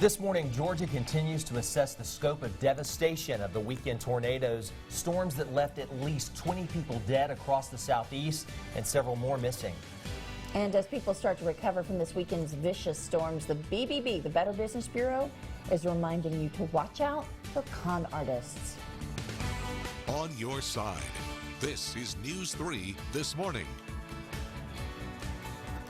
This morning, Georgia continues to assess the scope of devastation of the weekend tornadoes, storms that left at least 20 people dead across the southeast and several more missing. And as people start to recover from this weekend's vicious storms, the BBB, the Better Business Bureau, is reminding you to watch out for con artists. On your side, this is News 3 This Morning.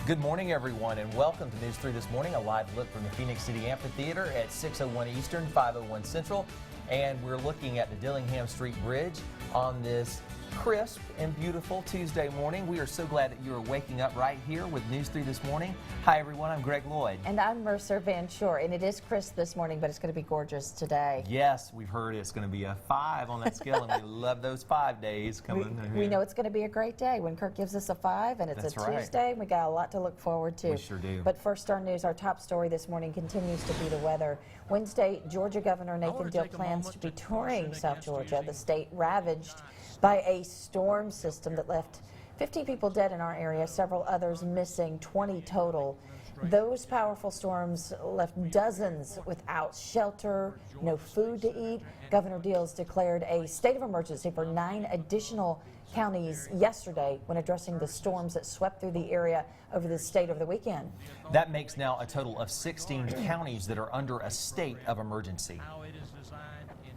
Good morning, everyone, and welcome to News 3 This Morning, a live look from the Phoenix City Amphitheater at 6:01 Eastern, 5:01 Central. And we're looking at the Dillingham Street Bridge on this crisp and beautiful Tuesday morning. We are so glad that you are waking up right here with News 3 This Morning. Hi, everyone. I'm Greg Lloyd. And I'm Mercer Van Shore. And it is crisp this morning, but it's going to be gorgeous today. Yes, we've heard it's going to be a 5 on that scale, and we love those 5 days coming. We know it's going to be a great day when Kirk gives us a 5, and it's That's a right. Tuesday. We got a lot to look forward to. We sure do. But first, our news, our top story this morning continues to be the weather. Wednesday, Georgia Governor Nathan Deal plans to be touring South Georgia, the state ravaged by a storm system that left 50 people dead in our area, several others missing, 20 total. Those powerful storms left dozens without shelter, no food to eat. Governor Deals declared a state of emergency for 9 additional counties yesterday when addressing the storms that swept through the area over the state over the weekend. That makes now a total of 16 counties that are under a state of emergency.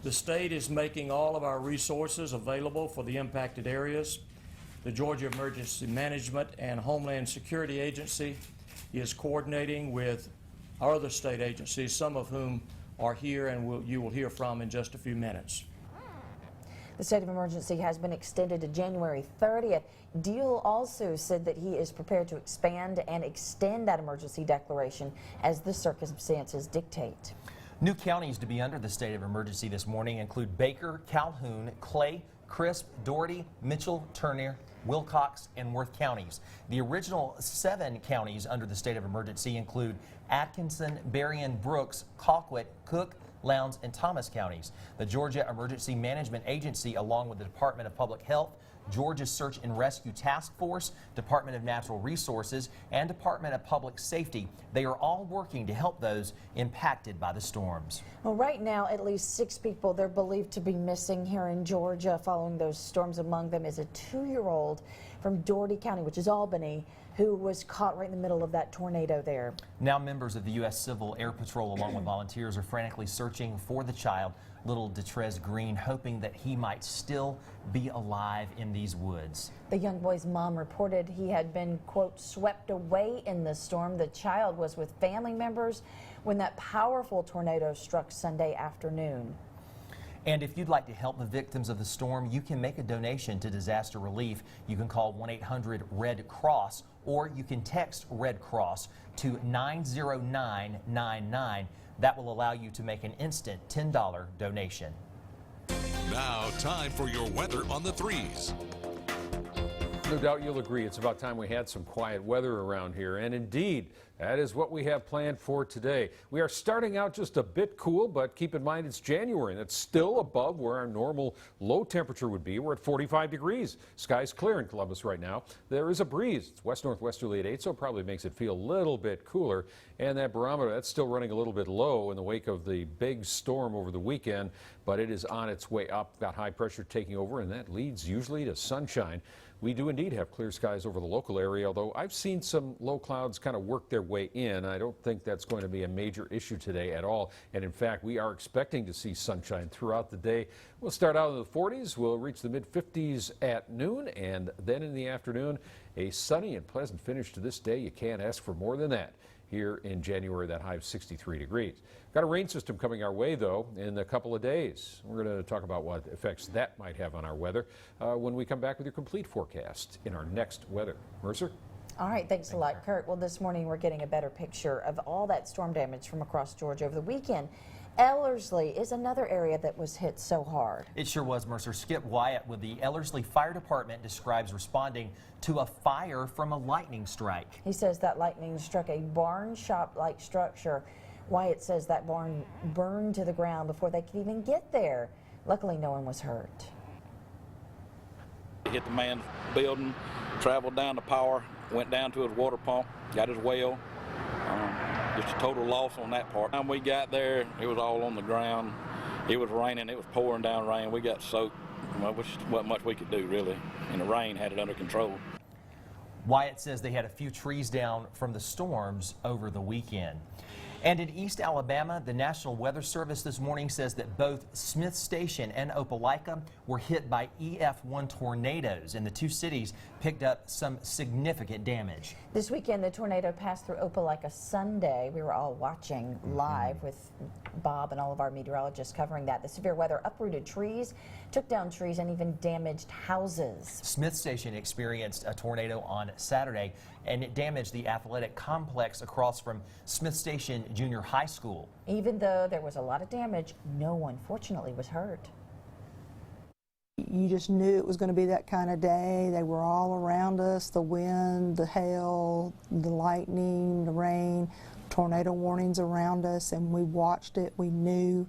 The state is making all of our resources available for the impacted areas. The Georgia Emergency Management and Homeland Security Agency is coordinating with our other state agencies, some of whom are here and you will hear from in just a few minutes. The state of emergency has been extended to January 30th. Deal also said that he is prepared to expand and extend that emergency declaration as the circumstances dictate. New counties to be under the state of emergency this morning include Baker, Calhoun, Clay, Crisp, Dougherty, Mitchell, Turner, Wilcox, and Worth counties. The original 7 counties under the state of emergency include Atkinson, Berrien, Brooks, Colquitt, Cook, Lowndes, and Thomas counties. The Georgia Emergency Management Agency, along with the Department of Public Health, Georgia Search and Rescue Task Force, Department of Natural Resources, and Department of Public Safety, they are all working to help those impacted by the storms. Well, right now, at least 6 people they're believed to be missing here in Georgia following those storms. Among them is a 2-year-old from Dougherty County, which is Albany, who was caught right in the middle of that tornado there. Now members of the U.S. Civil Air Patrol, along with volunteers, are frantically searching for the child, little Detrez Green, hoping that he might still be alive in these woods. The young boy's mom reported he had been, quote, swept away in the storm. The child was with family members when that powerful tornado struck Sunday afternoon. And if you'd like to help the victims of the storm, you can make a donation to disaster relief. You can call 1-800-RED-CROSS, or you can text Red Cross to 90999. That will allow you to make an instant $10 donation. Now, time for your weather on the 3s. No doubt you'll agree it's about time we had some quiet weather around here, and indeed, that is what we have planned for today. We are starting out just a bit cool, but keep in mind it's January, and it's still above where our normal low temperature would be. We're at 45 degrees. Sky's clear in Columbus right now. There is a breeze. It's west-northwesterly at 8, so it probably makes it feel a little bit cooler. And that barometer, that's still running a little bit low in the wake of the big storm over the weekend, but it is on its way up. Got high pressure taking over, and that leads usually to sunshine. We do indeed have clear skies over the local area, although I've seen some low clouds kind of work their way in. I don't think that's going to be a major issue today at all. And in fact, we are expecting to see sunshine throughout the day. We'll start out in the 40s. We'll reach the mid-50s at noon, and then in the afternoon, a sunny and pleasant finish to this day. You can't ask for more than that. Here in January, that high of 63 degrees. Got a rain system coming our way, though, in a couple of days. We're going to talk about what effects that might have on our weather when we come back with your complete forecast in our next weather. Mercer? All right, thanks a lot, Kurt. Well, this morning we're getting a better picture of all that storm damage from across Georgia over the weekend. Ellerslie is another area that was hit so hard. It sure was, Mercer. Skip Wyatt with the Ellerslie Fire Department describes responding to a fire from a lightning strike. He says that lightning struck a barn shop-like structure. Wyatt says that barn burned to the ground before they could even get there. Luckily, no one was hurt. It hit the man's building, traveled down the power, went down to his water pump, got his well. just a total loss on that part. When we got there, it was all on the ground. It was raining. It was pouring down rain. We got soaked. Well, which wasn't much we could do, really. And the rain had it under control. Wyatt says they had a few trees down from the storms over the weekend. And in East Alabama, the National Weather Service this morning says that both Smith Station and Opelika were hit by EF1 tornadoes, and the two cities picked up some significant damage. This weekend, the tornado passed through Opelika Sunday. We were all watching live with Bob and all of our meteorologists covering that. The severe weather uprooted trees, took down trees, and even damaged houses. Smith Station experienced a tornado on Saturday, and it damaged the athletic complex across from Smith Station Junior High School. Even though there was a lot of damage, no one, fortunately, was hurt. You just knew it was going to be that kind of day. They were all around us, the wind, the hail, the lightning, the rain, tornado warnings around us, and we watched it. We knew,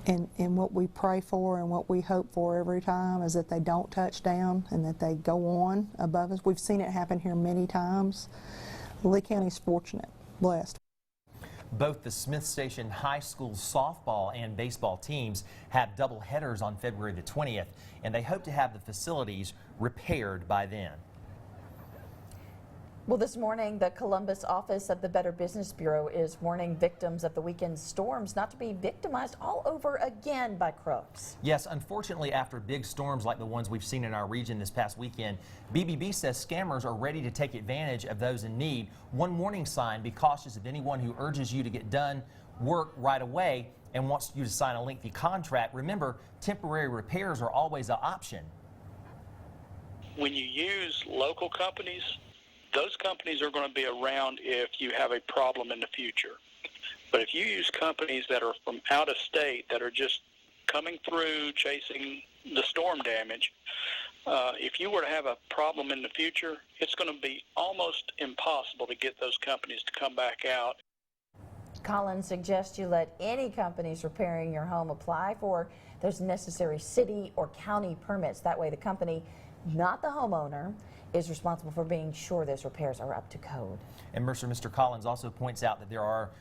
and what we pray for and what we hope for every time is that they don't touch down and that they go on above us. We've seen it happen here many times. Lee County's fortunate, blessed. Both the Smith Station High School softball and baseball teams have double headers on February the 20th, and they hope to have the facilities repaired by then. Well, this morning, the Columbus office of the Better Business Bureau is warning victims of the weekend's storms not to be victimized all over again by crooks. Yes, unfortunately, after big storms like the ones we've seen in our region this past weekend, BBB says scammers are ready to take advantage of those in need. One warning sign: be cautious of anyone who urges you to get done work right away and wants you to sign a lengthy contract. Remember, temporary repairs are always an option. When you use local companies, those companies are going to be around if you have a problem in the future. But if you use companies that are from out of state that are just coming through chasing the storm damage, if you were to have a problem in the future, it's going to be almost impossible to get those companies to come back out. Collins suggests you let any companies repairing your home apply for those necessary city or county permits. That way the company, not the homeowner, is responsible for being sure those repairs are up to code. And Mercer, Mr. Collins also points out that there are,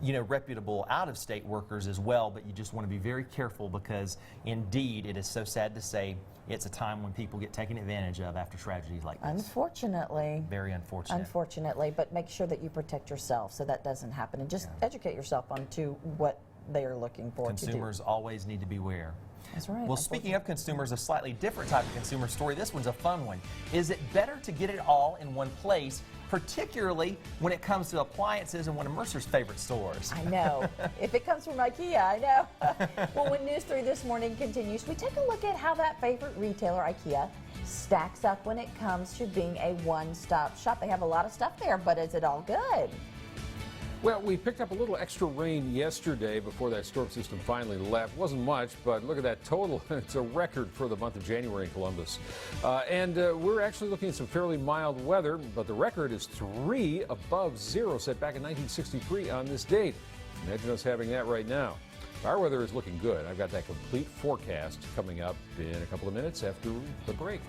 reputable out-of-state workers as well, but you just want to be very careful because indeed it is so sad to say it's a time when people get taken advantage of after tragedies like this. Unfortunately. Very unfortunate. Unfortunately, but make sure that you protect yourself so that doesn't happen, and just educate yourself on to what they are looking for. Consumers always need to beware. That's right. Well, speaking of consumers, a slightly different type of consumer story. This one's a fun one. Is it better to get it all in one place, particularly when it comes to appliances in one of Mercer's favorite stores? I know. If it comes from IKEA, I know. Well, when News 3 this morning continues, we take a look at how that favorite retailer, IKEA, stacks up when it comes to being a one-stop shop. They have a lot of stuff there, but is it all good? Well, we picked up a little extra rain yesterday before that storm system finally left. Wasn't much, but look at that total. It's a record for the month of January in Columbus. And we're actually looking at some fairly mild weather, but the record is 3 above zero set back in 1963 on this date. Imagine us having that right now. Our weather is looking good. I've got that complete forecast coming up in a couple of minutes after the break.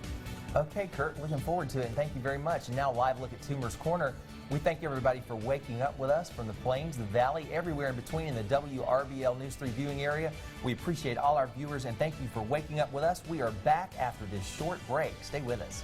Okay, Kurt, looking forward to it, and thank you very much. And now, live look at Toomer's Corner. We thank everybody for waking up with us from the plains, the valley, everywhere in between in the WRBL News 3 viewing area. We appreciate all our viewers, and thank you for waking up with us. We are back after this short break. Stay with us.